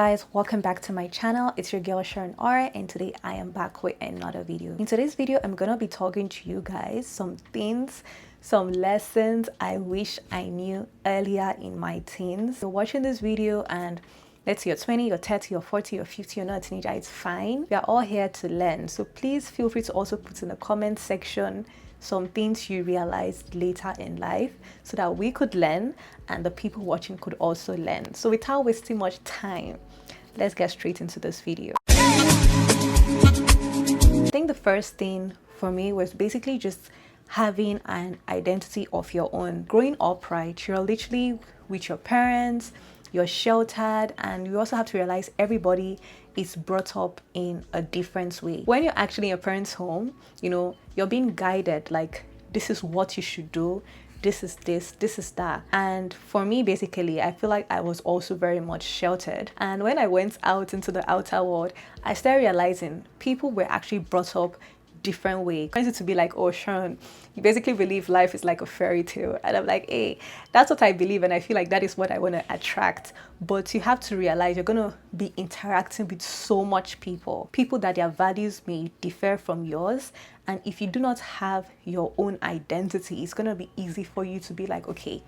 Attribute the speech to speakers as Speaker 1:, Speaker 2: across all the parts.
Speaker 1: Guys, welcome back to my channel. It's your girl SharonOraa, and today I am back with another video. In today's video, I'm gonna be talking to you guys some things, some lessons I wish I knew earlier in my teens. You're watching this video and let's say you're 20, you're 30, you're 40, you're 50, you're not a teenager, it's fine. We are all here to learn. So please feel free to also put in the comment section some things you realized later in life so that we could learn and the people watching could also learn. So without wasting much time, let's get straight into this video. I think the first thing for me was basically just having an identity of your own. Growing up, right, you're literally with your parents, you're sheltered, and you also have to realize everybody is brought up in a different way. When you're actually in your parents' home, you know, you're being guided, like, this is what you should do, this is this, this is that. And for me, basically, I feel like I was also very much sheltered. And when I went out into the outer world, I started realizing people were actually brought up different way. I wanted to be like, oh Sharon, you basically believe life is like a fairy tale, and I'm like, hey, that's what I believe, and I feel like that is what I want to attract. But you have to realize you're gonna be interacting with so much people that their values may differ from yours, and if you do not have your own identity, it's gonna be easy for you to be like, okay,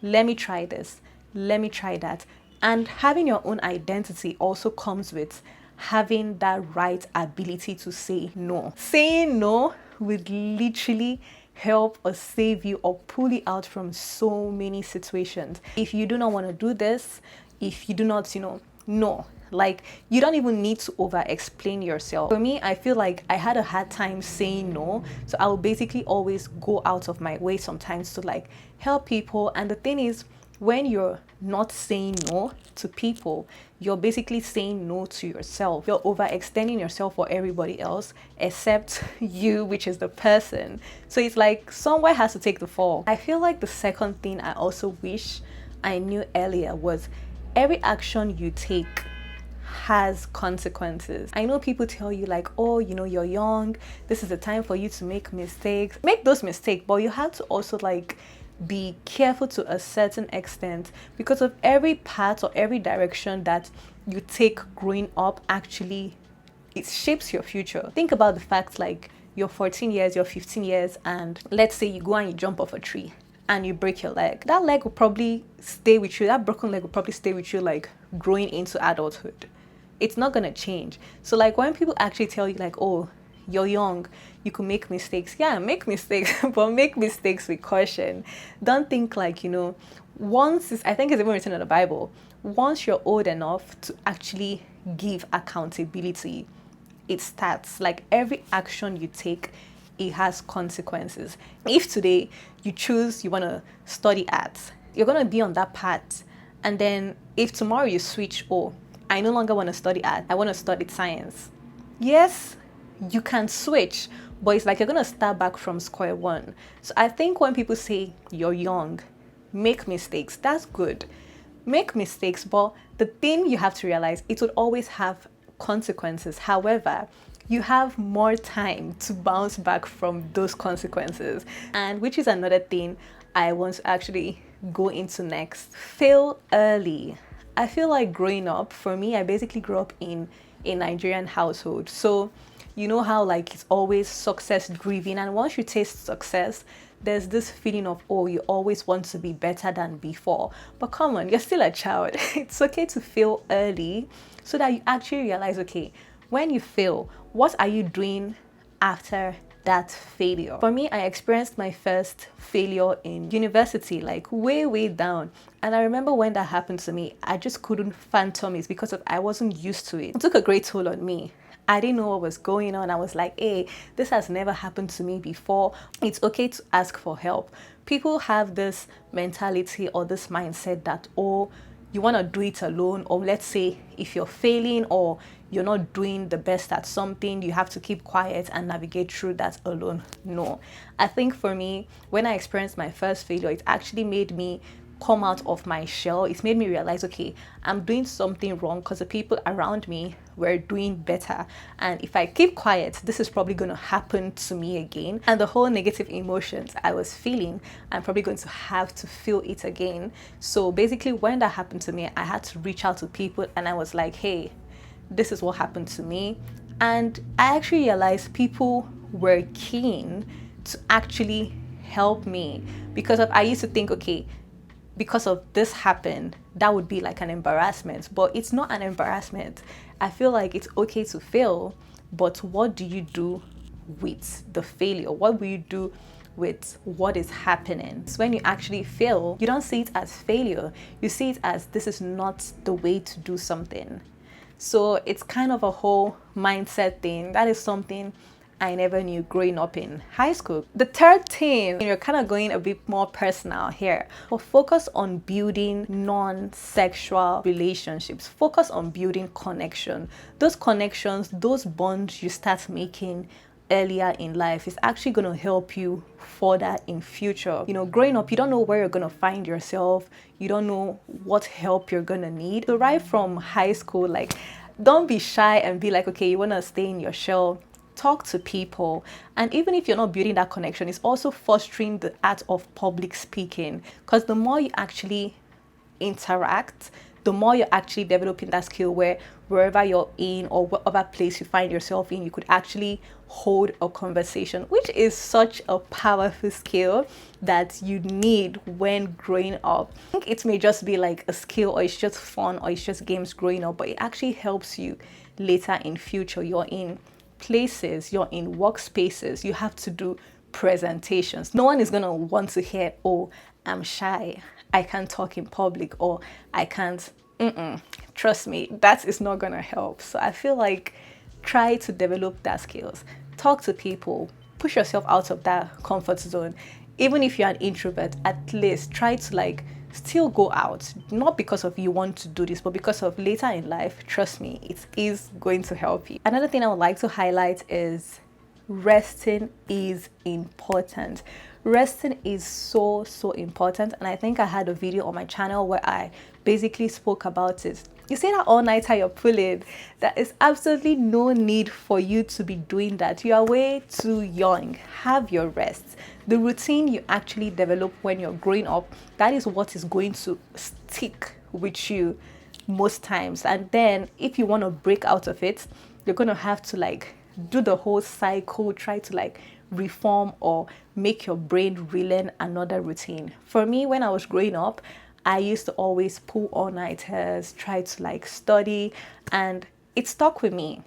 Speaker 1: let me try this, let me try that. And having your own identity also comes with having that right ability to say no. Saying no would literally help or save you or pull you out from so many situations. If you do not want to do this, if you do not, no. Like, you don't even need to over explain yourself. For me, I feel like I had a hard time saying no, so I will basically always go out of my way sometimes to like help people. And the thing is, when you're not saying no to people, you're basically saying no to yourself. You're overextending yourself for everybody else except you, which is the person. So it's like somewhere has to take the fall. I feel like the second thing I also wish I knew earlier was every action you take has consequences. I know people tell you like, oh, you're young, this is the time for you to make mistakes. Make those mistakes, but you have to also like be careful to a certain extent, because of every path or every direction that you take growing up, actually it shapes your future. Think about the fact, like, you're 14 years, you're 15 years, and let's say you go and you jump off a tree and you break your leg. That leg will probably stay with you, that broken leg will probably stay with you like growing into adulthood. It's not gonna change. So like when people actually tell you like, oh, you're young, you could make mistakes. Yeah, make mistakes, but make mistakes with caution. Don't think like, I think it's even written in the Bible, once you're old enough to actually give accountability, it starts. Like every action you take, it has consequences. If today you choose you want to study arts, you're going to be on that path. And then if tomorrow you switch, oh, I no longer want to study art, I want to study science. Yes, you can switch, but it's like you're gonna start back from square one. So I think when people say you're young, make mistakes, that's good. Make mistakes, but the thing you have to realize, it would always have consequences. However, you have more time to bounce back from those consequences, and which is another thing I want to actually go into next. Fail early. I feel like growing up, for me, I basically grew up in a Nigerian household. So you know how like it's always success driven, and once you taste success, there's this feeling of, oh, you always want to be better than before. But come on, you're still a child. It's okay to fail early so that you actually realize, okay, when you fail, what are you doing after that failure? For me, I experienced my first failure in university, like way down. And I remember when that happened to me, I just couldn't fathom it because I wasn't used to it. It took a great toll on me. I didn't know what was going on. I was like, hey, this has never happened to me before. It's okay to ask for help. People have this mentality or this mindset that, oh, you want to do it alone, or let's say if you're failing or you're not doing the best at something, you have to keep quiet and navigate through that alone. No, I think for me, when I experienced my first failure, it actually made me come out of my shell. It's made me realize, okay, I'm doing something wrong because the people around me were doing better, and if I keep quiet, this is probably going to happen to me again, and the whole negative emotions I was feeling, I'm probably going to have to feel it again. So basically, when that happened to me, I had to reach out to people, and I was like, hey, this is what happened to me. And I actually realized people were keen to actually help me, because I used to think, okay, because of this happened, that would be like an embarrassment, but it's not an embarrassment. I feel like it's okay to fail, but what do you do with the failure? What will you do with what is happening? So when you actually fail, you don't see it as failure. You see it as, this is not the way to do something. So it's kind of a whole mindset thing. That is something I never knew growing up in high school. The third thing, you're kind of going a bit more personal here, but focus on building non-sexual relationships. Focus on building connection. Those connections, those bonds you start making earlier in life is actually going to help you further in future. You know, growing up, you don't know where you're going to find yourself. You don't know what help you're going to need. So right from high school, like, don't be shy and be like, okay, you want to stay in your shell. Talk to people. And even if you're not building that connection, it's also fostering the art of public speaking, because the more you actually interact, the more you're actually developing that skill where wherever you're in or whatever place you find yourself in, you could actually hold a conversation, which is such a powerful skill that you need when growing up. I think it may just be like a skill, or it's just fun, or it's just games growing up, but it actually helps you later in future. You're in places, you're in workspaces, you have to do presentations. No one is going to want to hear, oh, I'm shy, I can't talk in public, or I can't. Trust me, that is not going to help. So I feel like try to develop that skills. Talk to people, push yourself out of that comfort zone. Even if you're an introvert, at least try to like still go out, not because of you want to do this, but because of later in life. Trust me, it is going to help you. Another thing I would like to highlight is resting is important. Resting is so important, and I think I had a video on my channel where I basically spoke about it. You see that all-nighter you're pulling, there is absolutely no need for you to be doing that. You are way too young. Have your rest. The routine you actually develop when you're growing up, that is what is going to stick with you most times. And then if you want to break out of it, you're going to have to like do the whole cycle, try to like reform or make your brain relearn another routine. For me, when I was growing up, I used to always pull all-nighters, try to like study, and it stuck with me.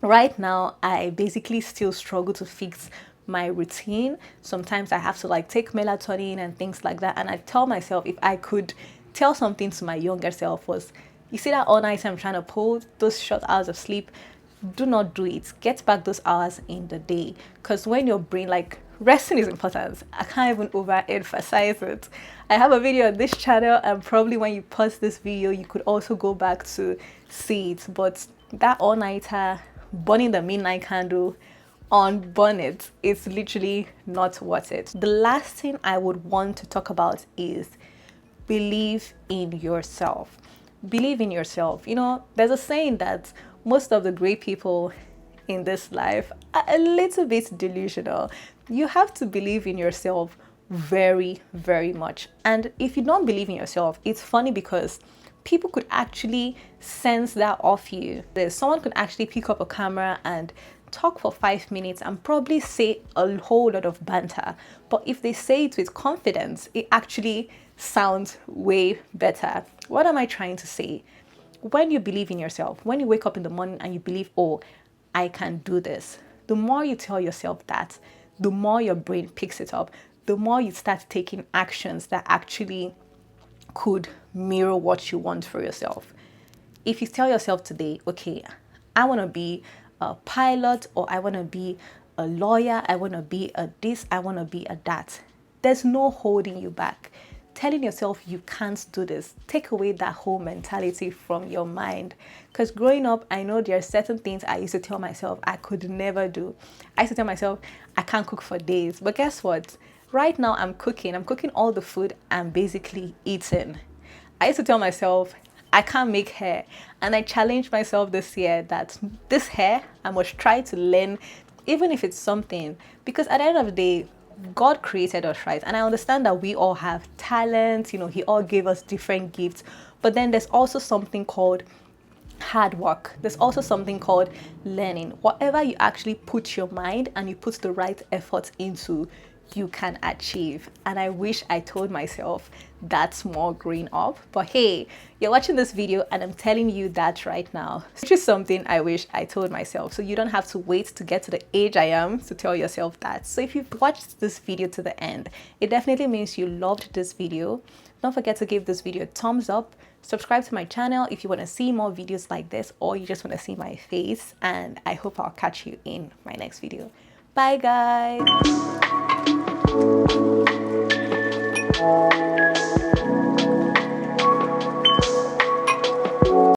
Speaker 1: Right now, I basically still struggle to fix my routine. Sometimes I have to like take melatonin and things like that, and I tell myself, if I could tell something to my younger self, was, you see that all night I'm trying to pull those short hours of sleep, do not do it. Get back those hours in the day, because when your brain, like, resting is important. I can't even overemphasize it. I have a video on this channel, and probably when you pause this video, you could also go back to see it. But that all-nighter, burning the midnight candle, unburn it, it's literally not worth it. The last thing I would want to talk about is believe in yourself. Believe in yourself. You know, there's a saying that most of the great people in this life are a little bit delusional. You have to believe in yourself very, very much. And if you don't believe in yourself, it's funny because people could actually sense that off you. Someone could actually pick up a camera and talk for 5 minutes and probably say a whole lot of banter. But if they say it with confidence, it actually sounds way better. What am I trying to say? When you believe in yourself, when you wake up in the morning and you believe, oh, I can do this, the more you tell yourself that, the more your brain picks it up, the more you start taking actions that actually could mirror what you want for yourself. If you tell yourself today, okay, I want to be a pilot, or I want to be a lawyer, I want to be a this, I want to be a that, there's no holding you back. Telling yourself you can't do this, take away that whole mentality from your mind. Because growing up, I know there are certain things I used to tell myself I could never do. I used to tell myself I can't cook for days. But guess what? right now I'm cooking all the food I'm basically eating. I used to tell myself I can't make hair, and I challenged myself this year that this hair I must try to learn, even if it's something, because at the end of the day, God created us, right? And I understand that we all have talents, He all gave us different gifts, but then there's also something called hard work. There's also something called learning. Whatever you actually put your mind and you put the right effort into, you can achieve. And I wish I told myself that's more growing up. But hey, you're watching this video and I'm telling you that right now, which is something I wish I told myself. So you don't have to wait to get to the age I am to tell yourself that. So if you've watched this video to the end, it definitely means you loved this video. Don't forget to give this video a thumbs up. Subscribe to my channel if you want to see more videos like this, or you just want to see my face. And I hope I'll catch you in my next video. Bye guys.